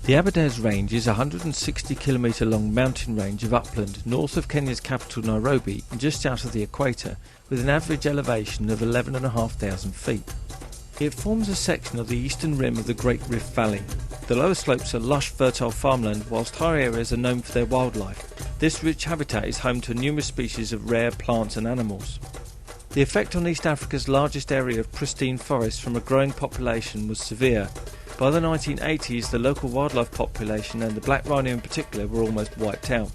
The Aberdares Range is a 160-kilometre long mountain range of upland north of Kenya's capital Nairobi and just south of the equator, with an average elevation of 11,500 feet. It forms a section of the eastern rim of the Great Rift Valley. The lower slopes are lush, fertile farmland, whilst higher areas are known for their wildlife. This rich habitat is home to numerous species of rare plants and animals. The effect on East Africa's largest area of pristine forests from a growing population was severe. By the 1980s, the local wildlife population, and the black rhino in particular, were almost wiped out.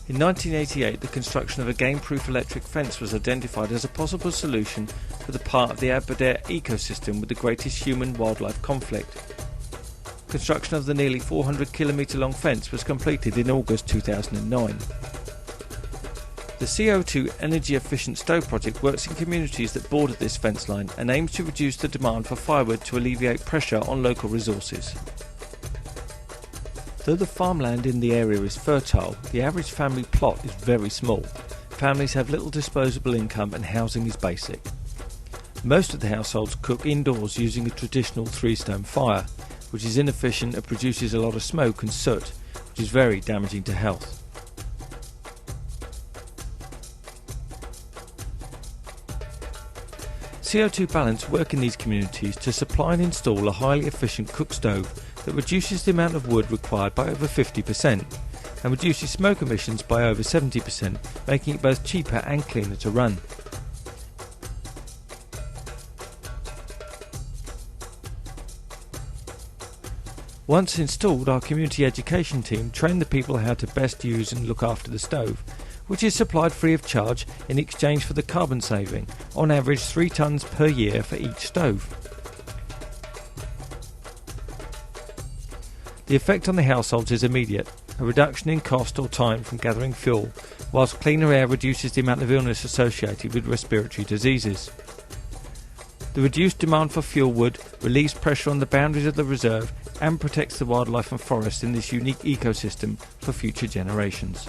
In 1988, the construction of a game-proof electric fence was identified as a possible solution for the part of the Aberdares ecosystem with the greatest human-wildlife conflict. Construction of the nearly 400-kilometre-long fence was completed in August 2009. The CO2 energy-efficient stove project works in communities that border this fence line and aims to reduce the demand for firewood to alleviate pressure on local resources. Though the farmland in the area is fertile, the average family plot is very small. Families have little disposable income and housing is basic. Most of the households cook indoors using a traditional 3-stone fire, which is inefficient and produces a lot of smoke and soot, which is very damaging to health. co2balance work in these communities to supply and install a highly efficient cook stove that reduces the amount of wood required by over 50% and reduces smoke emissions by over 70%, making it both cheaper and cleaner to run. Once installed, our community education team trained the people how to best use and look after the stove, which is supplied free of charge in exchange for the carbon saving, on average 3 tonnes per year for each stove. The effect on the households is immediate, a reduction in cost or time from gathering fuel, whilst cleaner air reduces the amount of illness associated with respiratory diseases. The reduced demand for fuel wood relieves pressure on the boundaries of the reserve and protects the wildlife and forests in this unique ecosystem for future generations.